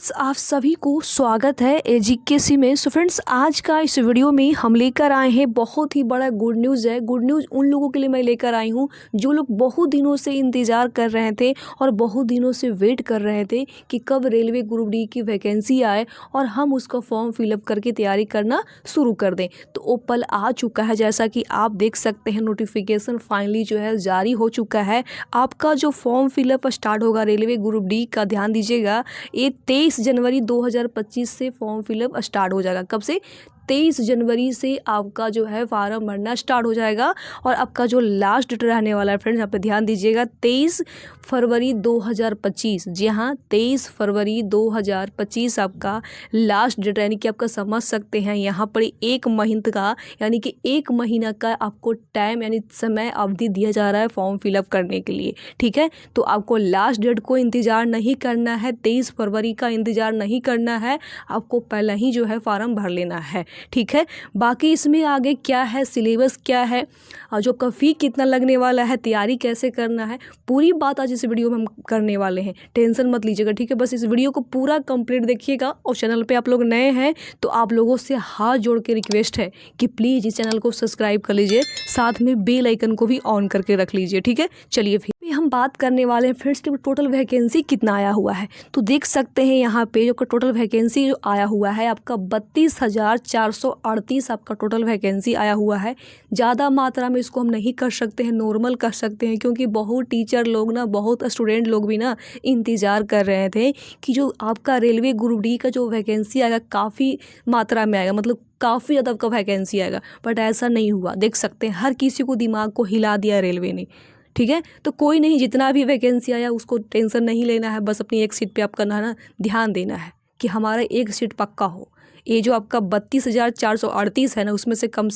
Friends, आप सभी को स्वागत है एजीकेसी में। सो फ्रेंड्स, आज का इस वीडियो में हम लेकर आए हैं बहुत ही बड़ा गुड न्यूज़ है। गुड न्यूज़ उन लोगों के लिए मैं लेकर आई हूँ जो लोग बहुत दिनों से इंतज़ार कर रहे थे और बहुत दिनों से वेट कर रहे थे कि कब रेलवे ग्रुप डी की वैकेंसी आए और हम उसका फॉर्म फिलअप करके तैयारी करना शुरू कर दें। तो वो पल आ चुका है। जैसा कि आप देख सकते हैं, नोटिफिकेशन फाइनली जो है जारी हो चुका है। आपका जो फॉर्म फिलअप स्टार्ट होगा रेलवे ग्रुप डी का, ध्यान दीजिएगा, ये 23 जनवरी 2025 से फॉर्म फिलअप स्टार्ट हो जाएगा। कब से? 23 जनवरी से आपका जो है फार्म भरना स्टार्ट हो जाएगा। और आपका जो लास्ट डेट रहने वाला है फ्रेंड्स, यहाँ पे ध्यान दीजिएगा, 23 फरवरी 2025। जी हाँ, 23 फरवरी 2025 आपका लास्ट डेट, यानी कि आपका समझ सकते हैं यहाँ पर 1 महीने का, यानी कि 1 महीना का आपको टाइम यानी समय अवधि दिया जा रहा है फॉर्म फिलअप करने के लिए। ठीक है, तो आपको लास्ट डेट को इंतज़ार नहीं करना है, 23 फरवरी का इंतज़ार नहीं करना है, आपको पहले ही जो है फार्म भर लेना है। ठीक है, बाकी इसमें आगे क्या है, सिलेबस क्या है, और जो आपका फ़ी कितना लगने वाला है, तैयारी कैसे करना है, पूरी बात आज इस वीडियो में हम करने वाले हैं। टेंशन मत लीजिएगा, ठीक है, बस इस वीडियो को पूरा कंप्लीट देखिएगा। और चैनल पे आप लोग नए हैं तो आप लोगों से हाथ जोड़ के रिक्वेस्ट है कि प्लीज़ इस चैनल को सब्सक्राइब कर लीजिए, साथ में बेल आइकन को भी ऑन करके रख लीजिए। ठीक है, चलिए फिर हम बात करने वाले हैं फ्रेंड्स कि टोटल वैकेंसी कितना आया हुआ है। तो देख सकते हैं यहाँ पे जो टोटल वैकेंसी जो आया हुआ है आपका 32,438 आपका टोटल वैकेंसी आया हुआ है। ज़्यादा मात्रा में इसको हम नहीं कर सकते हैं, नॉर्मल कर सकते हैं, क्योंकि बहुत टीचर लोग ना, बहुत स्टूडेंट लोग भी ना इंतज़ार कर रहे थे कि जो आपका रेलवे ग्रुप डी का जो वैकेंसी आएगा काफ़ी मात्रा में आएगा, मतलब काफ़ी ज़्यादा आपका वैकेंसी आएगा। बट ऐसा नहीं हुआ। देख सकते हैं हर किसी को दिमाग को हिला दिया रेलवे ने। ठीक है, तो कोई नहीं, जितना भी वैकेंसी आया उसको टेंशन नहीं लेना है, बस अपनी एक सीट पे आपका ना ध्यान देना है कि हमारा एक सीट पक्का हो। ये जो आपका 32,438 है ना, उसमें से कम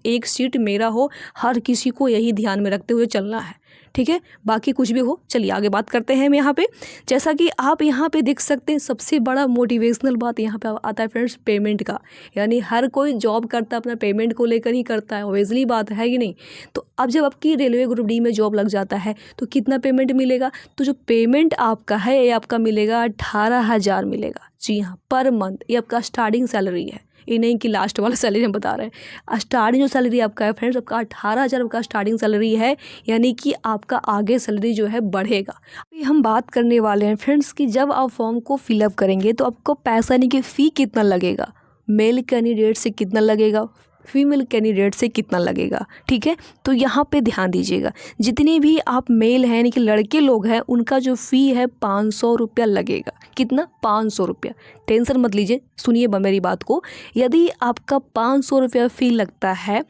एक सीट मेरा हो। हर किसी को यही ध्यान में रखते हुए चलना है। ठीक है, बाकी कुछ भी हो, चलिए आगे बात करते हैं हम यहाँ पे। जैसा कि आप यहाँ पे देख सकते हैं, सबसे बड़ा मोटिवेशनल बात यहाँ पे आता है फ्रेंड्स पेमेंट का। यानी हर कोई जॉब करता है अपना पेमेंट को लेकर ही करता है, ऑब्वियसली बात है कि नहीं। तो अब जब आपकी रेलवे ग्रुप डी में जॉब लग जाता है तो कितना पेमेंट मिलेगा? तो जो पेमेंट आपका है ये आपका मिलेगा 18,000 मिलेगा। जी हाँ, पर मंथ। ये आपका स्टार्टिंग सैलरी है, ये नहीं कि लास्ट वाला सैलरी हम बता रहे हैं। स्टार्टिंग जो सैलरी आपका है फ्रेंड्स, आपका 18,000 आपका स्टार्टिंग सैलरी है, यानी कि आपका आगे सैलरी जो है बढ़ेगा। अभी हम बात करने वाले हैं फ्रेंड्स कि जब आप फॉर्म को फिलअप करेंगे तो आपको पैसा यानी कि फ़ी कितना लगेगा, मेल कैंडिडेट से कितना लगेगा, फीमेल कैंडिडेट से कितना लगेगा। ठीक है, तो यहाँ पे ध्यान दीजिएगा, जितने भी आप मेल हैं यानी कि लड़के लोग हैं, उनका जो फ़ी है 500 रुपया लगेगा। कितना? 500 रुपया। टेंशन मत लीजिए, सुनिए मेरी बात को। यदि आपका 500 रुपया फ़ी लगता है,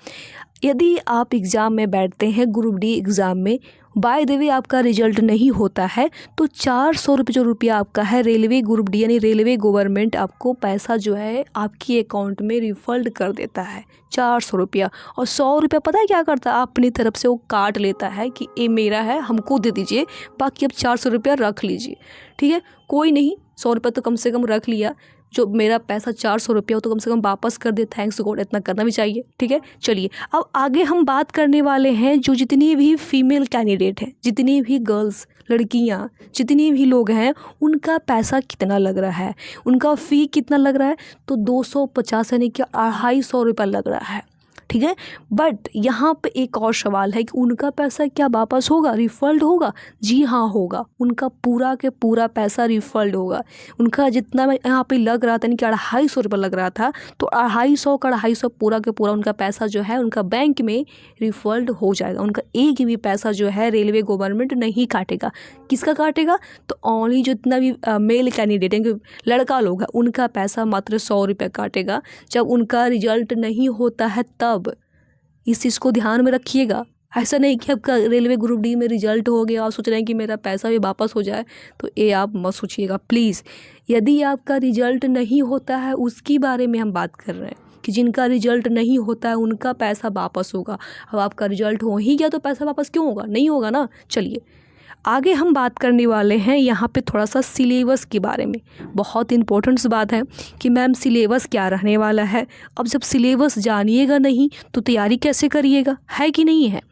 यदि आप एग्ज़ाम में बैठते हैं ग्रुप डी एग्ज़ाम में, बाय द वे आपका रिजल्ट नहीं होता है, तो 400 रुपये जो रुपया आपका है रेलवे ग्रुप डी यानी रेलवे गवर्नमेंट आपको पैसा जो है आपकी अकाउंट में रिफंड कर देता है, 400 रुपया। और 100 रुपया पता है क्या करता है? अपनी तरफ से वो काट लेता है कि ये मेरा है, हमको दे दीजिए, बाकी अब 400 रुपया रख लीजिए। ठीक है, कोई नहीं, 100 रुपया तो कम से कम रख लिया, जो मेरा पैसा 400 रुपया हो तो कम से कम वापस कर दे, थैंक्स गॉड, इतना करना भी चाहिए। ठीक है, चलिए अब आगे हम बात करने वाले हैं जो जितनी भी फीमेल कैंडिडेट हैं, जितनी भी गर्ल्स, लड़कियां, जितने भी लोग हैं, उनका पैसा कितना लग रहा है, उनका फ़ी कितना लग रहा है? तो 250 यानी कि 250 रुपया लग रहा है। ठीक है, बट यहाँ पे एक और सवाल है कि उनका पैसा क्या वापस होगा, रिफंड होगा? जी हाँ, होगा। उनका पूरा के पूरा पैसा रिफंड होगा। उनका जितना यहाँ पे लग रहा था यानी कि 250 रुपये लग रहा था, तो 250 का 250 पूरा के पूरा उनका पैसा जो है उनका बैंक में रिफंड हो जाएगा। उनका एक भी पैसा जो है रेलवे गवर्नमेंट नहीं काटेगा। किसका काटेगा? तो ओनली जितना भी मेल कैंडिडेट हैं, लड़का लोग हैं, उनका पैसा मात्र 100 रुपये काटेगा जब उनका रिजल्ट नहीं होता है तब। इस चीज़ को ध्यान में रखिएगा। ऐसा नहीं कि आपका रेलवे ग्रुप डी में रिजल्ट हो गया और सोच रहे हैं कि मेरा पैसा भी वापस हो जाए, तो ये आप मत सोचिएगा प्लीज़। यदि आपका रिजल्ट नहीं होता है, उसकी बारे में हम बात कर रहे हैं कि जिनका रिजल्ट नहीं होता है उनका पैसा वापस होगा। अब आपका रिजल्ट हो ही गया तो पैसा वापस क्यों होगा? नहीं होगा ना। चलिए आगे हम बात करने वाले हैं यहाँ पे थोड़ा सा सिलेबस के बारे में। बहुत इंपॉर्टेंट बात है कि मैम सिलेबस क्या रहने वाला है। अब जब सिलेबस जानिएगा नहीं तो तैयारी कैसे करिएगा, है कि नहीं है?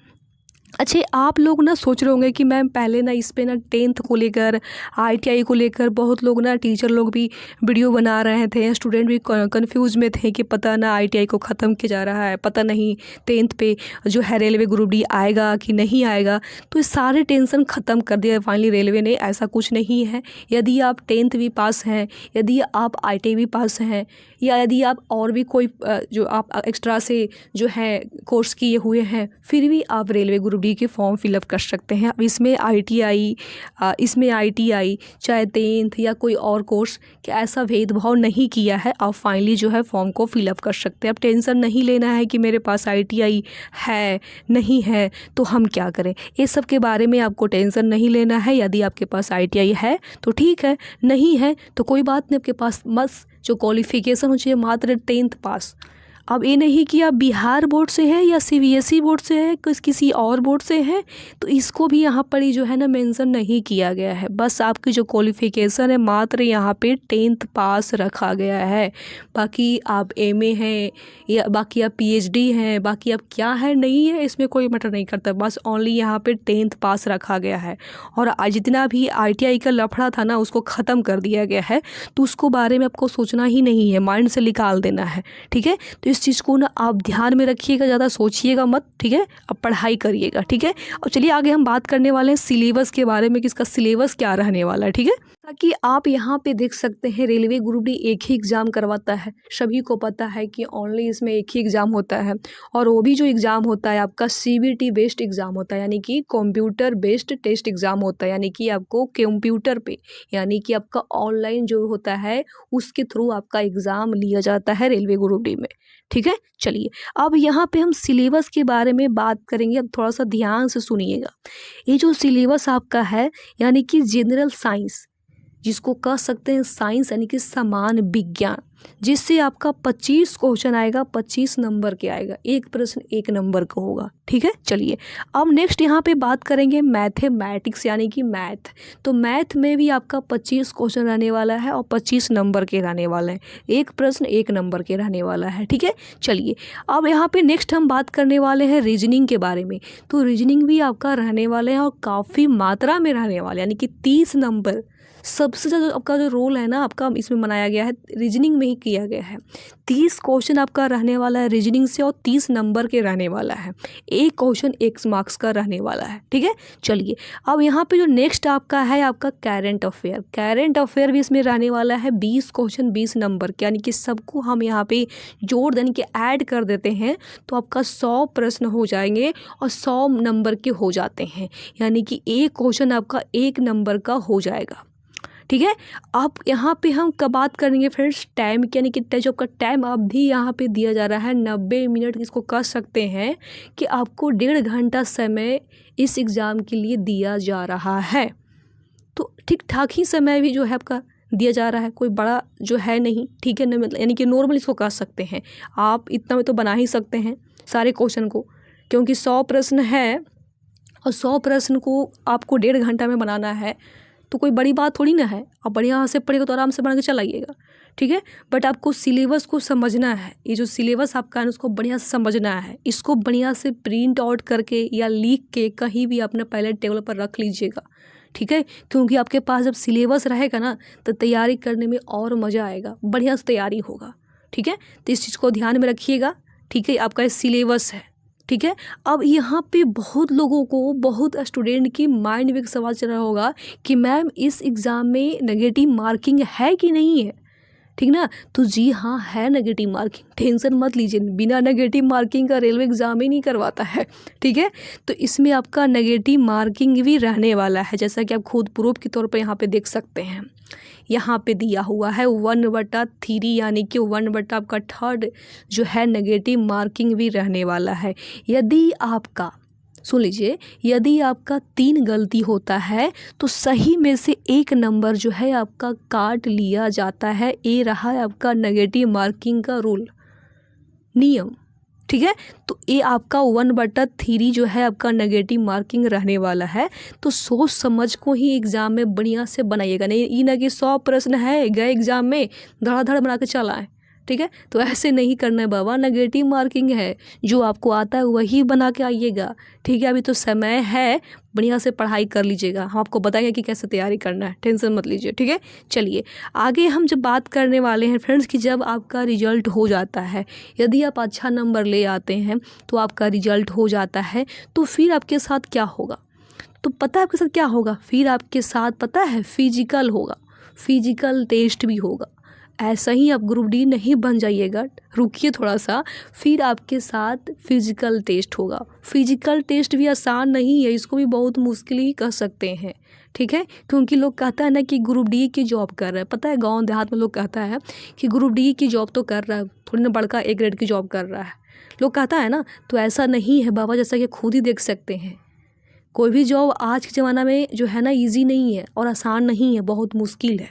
अच्छे आप लोग ना सोच रहे होंगे कि मैम पहले ना इस पे ना 10th को लेकर ITI को लेकर बहुत लोग ना टीचर लोग भी वीडियो बना रहे थे, स्टूडेंट भी कंफ्यूज में थे कि पता ना ITI को ख़त्म किया जा रहा है, पता नहीं 10th पे जो है रेलवे ग्रुप डी आएगा कि नहीं आएगा। तो ये सारे टेंशन ख़त्म कर दिया फाइनली रेलवे ने। ऐसा कुछ नहीं है। यदि आप 10th भी पास हैं, यदि आप ITI भी पास हैं, या यदि आप और भी कोई जो आप एक्स्ट्रा से जो है कोर्स किए हुए हैं, फिर भी आप रेलवे ग्रुप डी के फॉर्म फिलअप कर सकते हैं। अब इसमें ITI चाहे 10th या कोई और कोर्स कि ऐसा भेदभाव नहीं किया है। आप फाइनली जो है फॉर्म को फिलअप कर सकते हैं। अब टेंशन नहीं लेना है कि मेरे पास ITI है नहीं है तो हम क्या करें, ये सब के बारे में आपको टेंशन नहीं लेना है। यदि आपके पास ITI है तो ठीक है, नहीं है तो कोई बात नहीं। आपके पास बस जो क्वालिफ़िकेशन हो चाहिए मात्र 10th पास। अब ये नहीं कि आप बिहार बोर्ड से हैं या CBSE बोर्ड से है, किसी और बोर्ड से हैं, तो इसको भी यहाँ पर ही जो है ना मेंशन नहीं किया गया है। बस आपकी जो क्वालिफ़िकेशन है मात्र यहाँ पे 10th पास रखा गया है। बाकी आप MA हैं या बाकी आप PhD हैं, बाकी आप क्या है नहीं है, इसमें कोई मैटर नहीं करता। बस ओनली यहाँ पे 10th पास रखा गया है। और आज जितना भी ITI का लफड़ा था ना उसको ख़त्म कर दिया गया है, तो उसको बारे में आपको सोचना ही नहीं है, माइंड से निकाल देना है। ठीक है, तो इस चीज़ को ना आप ध्यान में रखिएगा, ज़्यादा सोचिएगा मत। ठीक है, अब पढ़ाई करिएगा। ठीक है, और चलिए आगे हम बात करने वाले हैं सिलेबस के बारे में कि इसका सिलेबस क्या रहने वाला है। ठीक है, ताकि आप यहाँ पे देख सकते हैं रेलवे ग्रुप डी एक ही एग्ज़ाम करवाता है। सभी को पता है कि ओनली इसमें एक ही एग्ज़ाम होता है, और वो भी जो एग्ज़ाम होता है आपका CBT बेस्ड एग्ज़ाम होता है, यानी कि कंप्यूटर बेस्ड टेस्ट एग्ज़ाम होता है। यानी कि आपको कंप्यूटर पे, यानी कि आपका ऑनलाइन जो होता है उसके थ्रू आपका एग्ज़ाम लिया जाता है रेलवे ग्रुप डी में। ठीक है, चलिए अब यहाँ पे हम सिलेबस के बारे में बात करेंगे। अब थोड़ा सा ध्यान से सुनिएगा। ये जो सिलेबस आपका है यानी कि जनरल साइंस, जिसको कह सकते हैं साइंस यानी कि सामान्य विज्ञान, जिससे आपका 25 क्वेश्चन आएगा, 25 नंबर के आएगा, एक प्रश्न 1 नंबर का होगा। ठीक है, चलिए अब नेक्स्ट यहाँ पे बात करेंगे मैथमेटिक्स यानी कि मैथ। तो मैथ में भी आपका 25 क्वेश्चन रहने वाला है और 25 नंबर के रहने वाले हैं, एक प्रश्न 1 नंबर के रहने वाला है। ठीक है, चलिए अब यहाँ पे नेक्स्ट हम बात करने वाले हैं रीजनिंग के बारे में। तो रीजनिंग भी आपका रहने वाले हैं और काफ़ी मात्रा में रहने वाले, यानी कि 30 नंबर। सबसे ज़्यादा आपका जो रोल है ना आपका इसमें बनाया गया है रीजनिंग में ही किया गया है। 30 क्वेश्चन आपका रहने वाला है रीजनिंग से और 30 नंबर के रहने वाला है, एक क्वेश्चन 1 मार्क्स का रहने वाला है। ठीक है, चलिए अब यहाँ पे जो नेक्स्ट आपका है आपका करंट अफेयर भी इसमें रहने वाला है, 20 क्वेश्चन 20 नंबर के, यानी कि सबको हम यहाँ पे जोड़ यानी कि ऐड कर देते हैं तो आपका 100 प्रश्न हो जाएंगे और 100 नंबर के हो जाते हैं, यानी कि एक क्वेश्चन आपका 1 नंबर का हो जाएगा। ठीक है, अब यहाँ पे हम कब बात करेंगे फ्रेंड्स टाइम की, यानी कि जो आपका टाइम अवधि यहाँ पे दिया जा रहा है 90 मिनट, इसको कह सकते हैं कि आपको 1.5 घंटा समय इस एग्ज़ाम के लिए दिया जा रहा है। तो ठीक ठाक ही समय भी जो है आपका दिया जा रहा है, कोई बड़ा जो है नहीं। ठीक है ना, मतलब यानी कि नॉर्मल इसको कह सकते हैं। आप इतना में तो बना ही सकते हैं सारे क्वेश्चन को, क्योंकि 100 प्रश्न है और 100 प्रश्न को आपको 1.5 घंटा में बनाना है, तो कोई बड़ी बात थोड़ी ना है। आप बढ़िया से पढ़ेगा तो आराम से बना के चलाइएगा। ठीक है, बट आपको सिलेबस को समझना है। ये जो सिलेबस आपका है उसको बढ़िया से समझना है। इसको बढ़िया से प्रिंट आउट करके या लिख के कहीं भी अपने पहले टेबल पर रख लीजिएगा। ठीक है, क्योंकि आपके पास जब सिलेबस रहेगा ना तो तैयारी करने में और मज़ा आएगा, बढ़िया से तैयारी होगा। ठीक है, तो इस चीज़ को ध्यान में रखिएगा। ठीक है, आपका ये सिलेबस है। ठीक है, अब यहाँ पे बहुत लोगों को, बहुत स्टूडेंट की माइंड में एक सवाल चल रहा होगा कि मैम इस एग्ज़ाम में नेगेटिव मार्किंग है कि नहीं है। ठीक ना, तो जी हाँ है नेगेटिव मार्किंग, टेंशन मत लीजिए, बिना नेगेटिव मार्किंग का रेलवे एग्ज़ाम ही नहीं करवाता है। ठीक है, तो इसमें आपका नेगेटिव मार्किंग भी रहने वाला है, जैसा कि आप खुद प्रूफ के तौर पर यहाँ पे देख सकते हैं। यहाँ पे दिया हुआ है 1/3 यानी कि 1/3 आपका थर्ड जो है नेगेटिव मार्किंग भी रहने वाला है। यदि आपका, सुन लीजिए, यदि आपका 3 गलती होता है तो सही में से 1 नंबर जो है आपका काट लिया जाता है। ये रहा है आपका नेगेटिव मार्किंग का रूल, नियम। ठीक है, तो ये आपका 1/3 जो है आपका नेगेटिव मार्किंग रहने वाला है। तो सोच समझ को ही एग्ज़ाम में बढ़िया से बनाइएगा, नहीं ये ना कि 100 प्रश्न है गए एग्ज़ाम में धड़ाधड़ बना के चला आए। ठीक है। तो ऐसे नहीं करना है बाबा, नेगेटिव मार्किंग है, जो आपको आता है वही बना के आइएगा, ठीक है। अभी तो समय है, बढ़िया से पढ़ाई कर लीजिएगा, हम आपको बताएंगे कि कैसे तैयारी करना है, टेंशन मत लीजिए, ठीक है। चलिए आगे हम जब बात करने वाले हैं फ्रेंड्स कि जब आपका रिजल्ट हो जाता है, यदि आप अच्छा नंबर ले आते हैं तो आपका रिजल्ट हो जाता है, तो फिर आपके साथ क्या होगा? तो पता है आपके साथ क्या होगा? फिर आपके साथ पता है फिजिकल होगा, फिजिकल टेस्ट भी होगा। ऐसा ही आप ग्रुप डी नहीं बन जाइएगा, रुकिए थोड़ा सा, फिर आपके साथ फिजिकल टेस्ट होगा। फिजिकल टेस्ट भी आसान नहीं है, इसको भी बहुत मुश्किल ही कह सकते हैं, ठीक है। क्योंकि लोग कहता है ना कि ग्रुप डी की जॉब कर रहा है, पता है गांव देहात में लोग कहता है कि ग्रुप डी की जॉब तो कर रहा है, थोड़ी ना बड़का ए ग्रेड की जॉब कर रहा है, लोग कहता है ना। तो ऐसा नहीं है बाबा, जैसा कि खुद ही देख सकते हैं, कोई भी जॉब आज के ज़माना में जो है ना ईजी नहीं है और आसान नहीं है, बहुत मुश्किल है,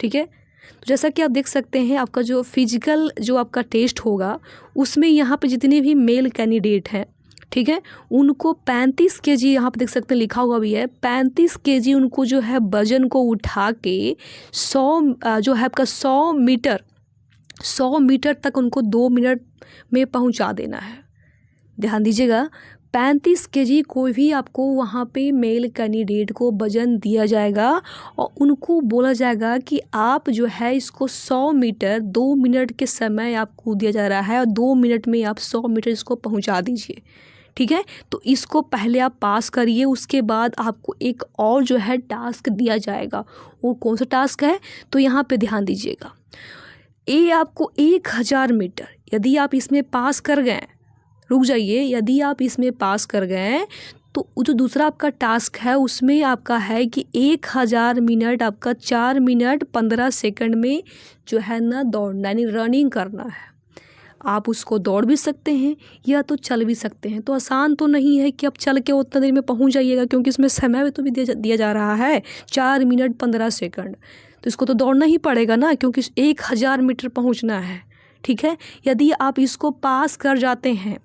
ठीक है। तो जैसा कि आप देख सकते हैं, आपका जो फिजिकल जो आपका टेस्ट होगा उसमें यहाँ पे जितने भी मेल कैंडिडेट हैं, ठीक है, उनको 35 केजी, यहाँ पे देख सकते हैं लिखा हुआ भी है 35 केजी, उनको जो है वजन को उठा के 100 जो है आपका 100 मीटर तक उनको 2 मिनट में पहुँचा देना है। ध्यान दीजिएगा, 35 केजी कोई भी आपको वहाँ पे मेल कैंडिडेट को वजन दिया जाएगा और उनको बोला जाएगा कि आप जो है इसको 100 मीटर 2 मिनट के समय आपको दिया जा रहा है और 2 मिनट में आप 100 मीटर इसको पहुँचा दीजिए, ठीक है। तो इसको पहले आप पास करिए, उसके बाद आपको एक और जो है टास्क दिया जाएगा। वो कौन सा टास्क है? तो यहाँ पे ध्यान दीजिएगा, ये आपको 1000 मीटर, यदि आप इसमें पास कर गए, रुक जाइए, यदि आप इसमें पास कर गए तो जो दूसरा आपका टास्क है उसमें आपका है कि 1000 मिनट आपका 4 मिनट 15 सेकंड में जो है ना दौड़ना, यानी रनिंग करना है। आप उसको दौड़ भी सकते हैं या तो चल भी सकते हैं। तो आसान तो नहीं है कि आप चल के उतना देर में पहुंच जाइएगा, क्योंकि इसमें समय तो भी दिया जा रहा है 4 मिनट 15 सेकंड, तो इसको तो दौड़ना ही पड़ेगा ना, क्योंकि 1000 मीटर पहुंचना है, ठीक है। यदि आप इसको पास कर जाते हैं,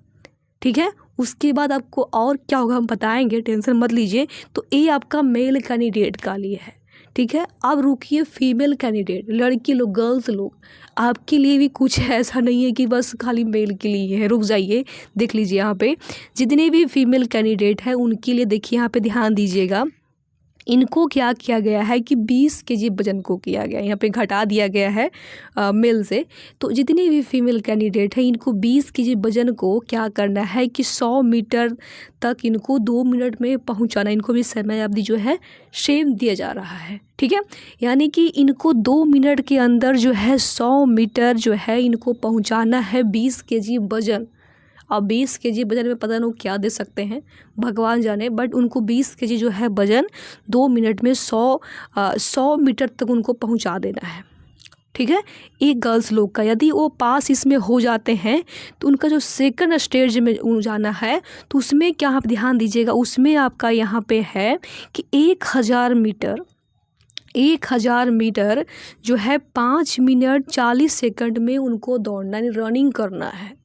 ठीक है, उसके बाद आपको और क्या होगा हम बताएंगे, टेंशन मत लीजिए। तो ये आपका मेल कैंडिडेट का लिए है, ठीक है। अब रुकिए फीमेल कैंडिडेट, लड़की लोग, गर्ल्स लोग, आपके लिए भी कुछ ऐसा नहीं है कि बस खाली मेल के लिए है। रुक जाइए, देख लीजिए यहाँ पे जितने भी फीमेल कैंडिडेट हैं उनके लिए देखिए, यहाँ पे ध्यान दीजिएगा, इनको क्या किया गया है कि 20 केजी वजन को किया गया, यहाँ पे घटा दिया गया है मेल से। तो जितनी भी फीमेल कैंडिडेट है इनको 20 केजी वजन को क्या करना है कि 100 मीटर तक इनको 2 मिनट में पहुंचाना, इनको भी समय अवधि जो है सेम दिया जा रहा है, ठीक है। यानी कि इनको 2 मिनट के अंदर जो है 100 मीटर जो है इनको पहुँचाना है 20 केजी वजन। अब 20 केजी वजन में पता नहीं क्या दे सकते हैं, भगवान जाने, बट उनको 20 केजी जो है वजन 2 मिनट में 100 मीटर तक उनको पहुंचा देना है, ठीक है। एक गर्ल्स लोग का यदि वो पास इसमें हो जाते हैं तो उनका जो सेकंड स्टेज में जाना है, तो उसमें क्या आप ध्यान दीजिएगा, उसमें आपका यहाँ पे है कि 1000 मीटर जो है 5 मिनट 40 सेकंड में उनको दौड़ना, यानी रनिंग करना है,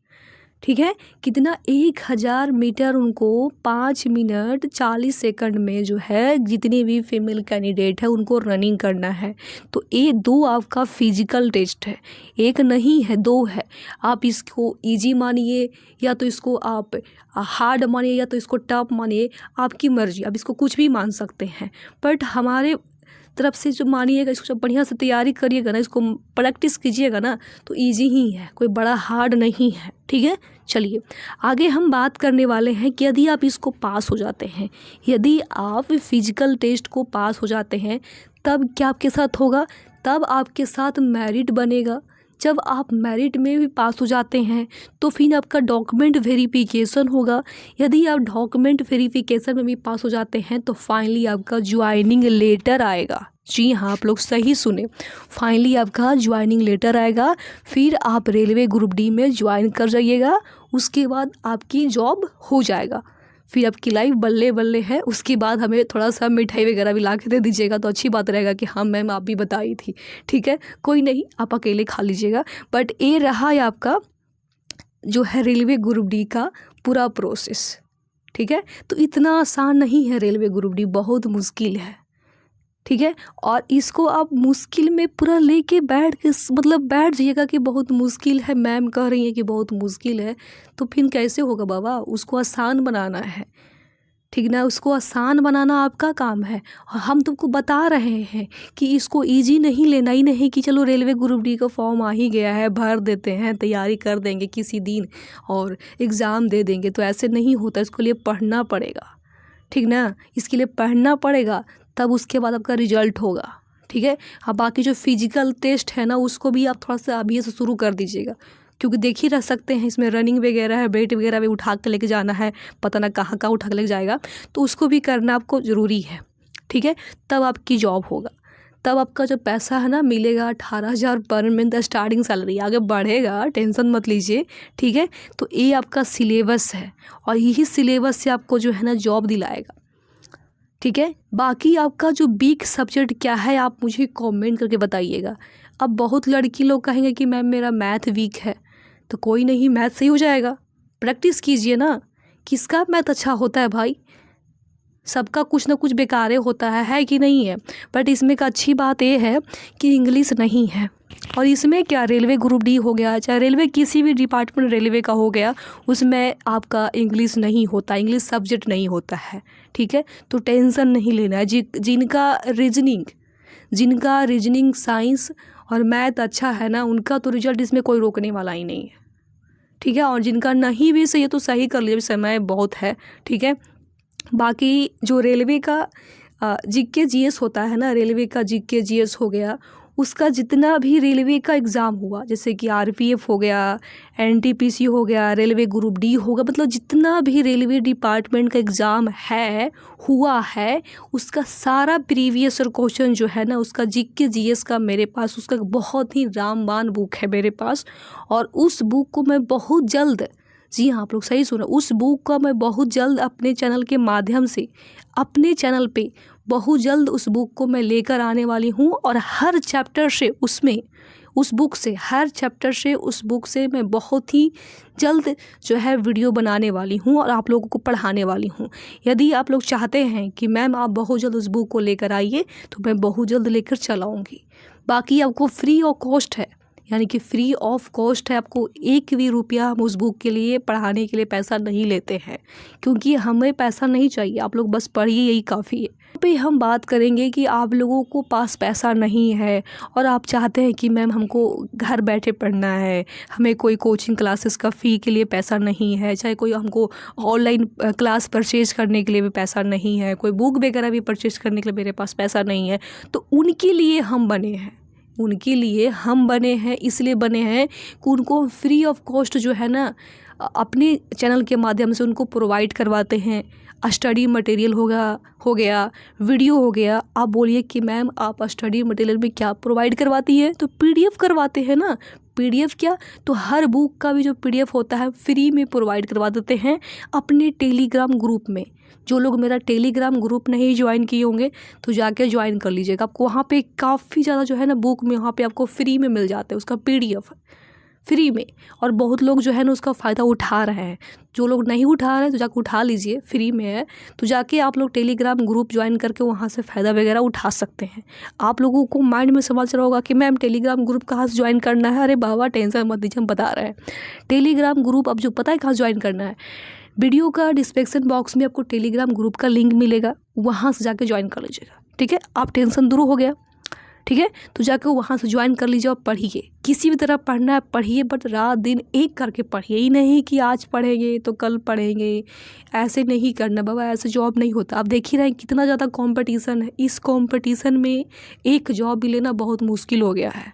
ठीक है। कितना? 1000 मीटर उनको 5 मिनट 40 सेकंड में जो है जितने भी फीमेल कैंडिडेट है उनको रनिंग करना है। तो ये 2 आपका फिजिकल टेस्ट है, एक नहीं है 2 है। आप इसको इजी मानिए या तो इसको आप हार्ड मानिए या तो इसको टफ मानिए, आपकी मर्जी, आप इसको कुछ भी मान सकते हैं। बट हमारे तरफ से जो मानिएगा, इसको जब बढ़िया से तैयारी करिएगा ना, इसको प्रैक्टिस कीजिएगा ना, तो इजी ही है, कोई बड़ा हार्ड नहीं है, ठीक है। चलिए आगे हम बात करने वाले हैं कि यदि आप इसको पास हो जाते हैं, यदि आप फिजिकल टेस्ट को पास हो जाते हैं, तब क्या आपके साथ होगा? तब आपके साथ मेरिट बनेगा। जब आप मेरिट में भी पास हो जाते हैं तो फिर आपका डॉक्यूमेंट वेरिफिकेशन होगा। यदि आप डॉक्यूमेंट वेरिफिकेशन में भी पास हो जाते हैं तो फाइनली आपका ज्वाइनिंग लेटर आएगा। जी हाँ, आप लोग सही सुने, फाइनली आपका ज्वाइनिंग लेटर आएगा। फिर आप रेलवे ग्रुप डी में ज्वाइन कर जाइएगा, उसके बाद आपकी जॉब हो जाएगा, फिर आपकी लाइफ बल्ले बल्ले है। उसके बाद हमें थोड़ा सा मिठाई वगैरह भी ला के दे दीजिएगा, तो अच्छी बात रहेगा कि हाँ मैम आप भी बताई थी, ठीक है। कोई नहीं, आप अकेले खा लीजिएगा। बट ये रहा है आपका जो है रेलवे ग्रुप डी का पूरा प्रोसेस, ठीक है। तो इतना आसान नहीं है रेलवे ग्रुप डी, बहुत मुश्किल है, ठीक है। और इसको आप मुश्किल में पूरा लेके बैठ के मतलब बैठ जाइएगा कि बहुत मुश्किल है, मैम कह रही है कि बहुत मुश्किल है, तो फिर कैसे होगा बाबा। उसको आसान बनाना है, ठीक ना, उसको आसान बनाना आपका काम है। और हम तुमको बता रहे हैं कि इसको इजी नहीं लेना ही नहीं कि चलो रेलवे ग्रुप डी का फॉर्म आ ही गया है, भर देते हैं, तैयारी कर देंगे किसी दिन और एग्ज़ाम दे देंगे, तो ऐसे नहीं होता। इसके लिए पढ़ना पड़ेगा, ठीक ना, इसके लिए पढ़ना पड़ेगा, तब उसके बाद आपका रिजल्ट होगा, ठीक है। अब बाकी जो फिजिकल टेस्ट है ना, उसको भी आप थोड़ा सा अभी से शुरू कर दीजिएगा, क्योंकि देख ही रह सकते हैं इसमें रनिंग वगैरह है, वेट वगैरह भी उठा के लेके जाना है, पता ना कहाँ कहाँ उठा के लेके जाएगा, तो उसको भी करना आपको ज़रूरी है, ठीक है। तब आपकी जॉब होगा, तब आपका जो पैसा है ना मिलेगा 18,000 पर मंथ स्टार्टिंग सैलरी, आगे बढ़ेगा, टेंशन मत लीजिए, ठीक है। तो ये आपका सिलेबस है और यही सिलेबस से आपको जो है ना जॉब दिलाएगा, ठीक है। बाकी आपका जो वीक सब्जेक्ट क्या है आप मुझे कमेंट करके बताइएगा। अब बहुत लड़की लोग कहेंगे कि मैम मेरा मैथ वीक है, तो कोई नहीं, मैथ सही हो जाएगा, प्रैक्टिस कीजिए ना। किसका मैथ अच्छा होता है भाई, सबका कुछ ना कुछ बेकारे होता है कि नहीं है। बट इसमें एक अच्छी बात ये है कि इंग्लिश नहीं है, और इसमें क्या रेलवे ग्रुप डी हो गया, चाहे रेलवे किसी भी डिपार्टमेंट रेलवे का हो गया, उसमें आपका इंग्लिश नहीं होता, इंग्लिश सब्जेक्ट नहीं होता है, ठीक है। तो टेंशन नहीं लेना है। जिनका रीजनिंग साइंस और मैथ अच्छा है ना, उनका तो रिजल्ट इसमें कोई रोकने वाला ही नहीं है, ठीक है। और जिनका नहीं भी सही है तो सही कर लीजिए, समय बहुत है, ठीक है। बाकी जो रेलवे का जीके जीएस होता है ना, रेलवे का जीके जीएस हो गया, उसका जितना भी रेलवे का एग्ज़ाम हुआ, जैसे कि आरपीएफ हो गया, एनटीपीसी हो गया, रेलवे ग्रुप डी हो गया, मतलब जितना भी रेलवे डिपार्टमेंट का एग्ज़ाम है हुआ है, उसका सारा प्रीवियस और क्वेश्चन जो है ना, उसका जीके जीएस का मेरे पास उसका बहुत ही रामबाण बुक है मेरे पास। और उस बुक को मैं बहुत जल्द, जी हाँ आप लोग सही सुना, उस बुक का मैं बहुत जल्द अपने चैनल के माध्यम से, अपने चैनल पे बहुत जल्द उस बुक को मैं लेकर आने वाली हूँ। और हर चैप्टर से उसमें उस बुक से, हर चैप्टर से उस बुक से मैं बहुत ही जल्द जो है वीडियो बनाने वाली हूँ और आप लोगों को पढ़ाने वाली हूँ। यदि आप लोग चाहते हैं कि मैम आप बहुत जल्द उस बुक को लेकर आइए, तो मैं बहुत जल्द लेकर चलाऊँगी। बाकी आपको फ्री ऑफ कॉस्ट है, यानी कि फ्री ऑफ कॉस्ट है, आपको एक भी रुपया हम उस बुक के लिए पढ़ाने के लिए पैसा नहीं लेते हैं, क्योंकि हमें पैसा नहीं चाहिए, आप लोग बस पढ़िए, यही काफ़ी है। पे हम बात करेंगे कि आप लोगों को पास पैसा नहीं है और आप चाहते हैं कि मैम हमको घर बैठे पढ़ना है, हमें कोई कोचिंग क्लासेस का फ़ी के लिए पैसा नहीं है, चाहे कोई हमको ऑनलाइन क्लास परचेज करने के लिए भी पैसा नहीं है, कोई बुक वगैरह भी परचेज करने के लिए मेरे पास पैसा नहीं है, तो उनके लिए हम बने हैं, उनके लिए हम बने हैं, इसलिए बने हैं कि उनको फ्री ऑफ कॉस्ट जो है ना अपने चैनल के माध्यम से उनको प्रोवाइड करवाते हैं। स्टडी मटेरियल हो गया, वीडियो हो गया। आप बोलिए कि मैम आप स्टडी मटेरियल में क्या प्रोवाइड करवाती है, तो पीडीएफ करवाते हैं ना। पीडीएफ क्या, तो हर बुक का भी जो पीडीएफ होता है फ्री में प्रोवाइड करवा देते हैं अपने टेलीग्राम ग्रुप में। जो लोग मेरा टेलीग्राम ग्रुप नहीं ज्वाइन किए होंगे तो जाके ज्वाइन कर लीजिएगा, आपको वहाँ पे काफ़ी ज़्यादा जो है ना बुक में वहाँ पे आपको फ्री में मिल जाता है, उसका पीडीएफ फ्री में। और बहुत लोग जो है ना उसका फ़ायदा उठा रहे हैं, जो लोग नहीं उठा रहे हैं तो जाके उठा लीजिए, फ्री में है, तो जाके आप लोग टेलीग्राम ग्रुप ज्वाइन करके वहाँ से फ़ायदा वगैरह उठा सकते हैं। आप लोगों को माइंड में सवाल चल रहा होगा कि मैम टेलीग्राम ग्रुप कहाँ से ज्वाइन करना है। अरे बाबा टेंशन मत लीजिए, हम बता रहे हैं। टेलीग्राम ग्रुप अब जो पता है कहाँ ज्वाइन करना है, वीडियो का डिस्क्रिप्शन बॉक्स में आपको टेलीग्राम ग्रुप का लिंक मिलेगा, वहाँ से जाके ज्वाइन कर लीजिएगा, ठीक है। आप टेंशन दूर हो गया, ठीक है। तो जाकर वहाँ से ज्वाइन कर लीजिए और पढ़िए, किसी भी तरह पढ़ना है पढ़िए, बट रात दिन एक करके पढ़िए, ही नहीं कि आज पढ़ेंगे तो कल पढ़ेंगे, ऐसे नहीं करना बाबा, ऐसे जॉब नहीं होता। आप देख ही रहे हैं कितना ज़्यादा कंपटीशन है, इस कंपटीशन में एक जॉब भी लेना बहुत मुश्किल हो गया है,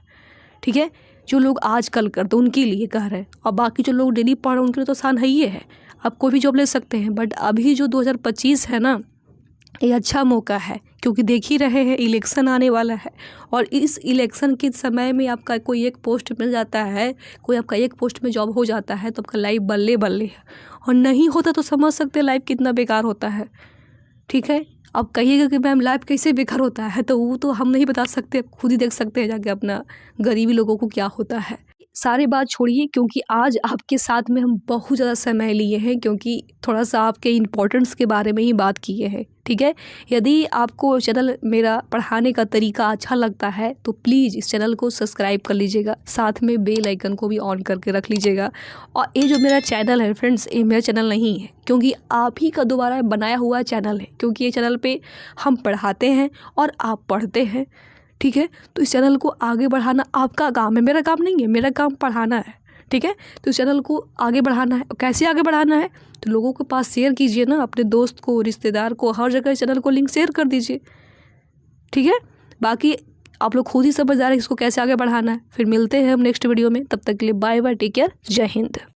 ठीक है। जो लोग आज कल करते उनके लिए कह रहे हैं, और बाकी जो लोग डेली पढ़ रहे हैं उनके लिए तो आसान है ही है, आप कोई भी जॉब ले सकते हैं। बट अभी जो 2025 है ना, ये अच्छा मौका है, क्योंकि देख ही रहे हैं इलेक्शन आने वाला है, और इस इलेक्शन के समय में आपका कोई एक पोस्ट मिल जाता है, कोई आपका एक पोस्ट में जॉब हो जाता है, तो आपका लाइफ बल्ले बल्ले है, और नहीं होता तो समझ सकते हैं लाइफ कितना बेकार होता है, ठीक है। अब कहिएगा कि मैम लाइफ कैसे बेकार होता है, तो वो तो हम नहीं बता सकते, खुद ही देख सकते हैं जाके अपना गरीबी लोगों को क्या होता है। सारी बात छोड़िए, क्योंकि आज आपके साथ में हम बहुत ज़्यादा समय लिए हैं, क्योंकि थोड़ा सा आपके इम्पोर्टेंस के बारे में ही बात किए हैं, ठीक है। यदि आपको चैनल मेरा पढ़ाने का तरीका अच्छा लगता है तो प्लीज़ इस चैनल को सब्सक्राइब कर लीजिएगा, साथ में बेल आइकन को भी ऑन करके रख लीजिएगा। और ये जो मेरा चैनल है फ्रेंड्स, ये मेरा चैनल नहीं है, क्योंकि आप ही का दोबारा बनाया हुआ चैनल है, क्योंकि ये चैनल पे हम पढ़ाते हैं और आप पढ़ते हैं, ठीक है। तो इस चैनल को आगे बढ़ाना आपका काम है, मेरा काम नहीं है, मेरा काम पढ़ाना है, ठीक है। तो इस चैनल को आगे बढ़ाना है। कैसे आगे बढ़ाना है? तो लोगों के पास शेयर कीजिए ना, अपने दोस्त को, रिश्तेदार को, हर जगह इस चैनल को लिंक शेयर कर दीजिए, ठीक है। बाकी आप लोग खुद ही समझदार हैं इसको कैसे आगे बढ़ाना है। फिर मिलते हैं हम नेक्स्ट वीडियो में, तब तक के लिए बाय बाय, टेक केयर, जय हिंद।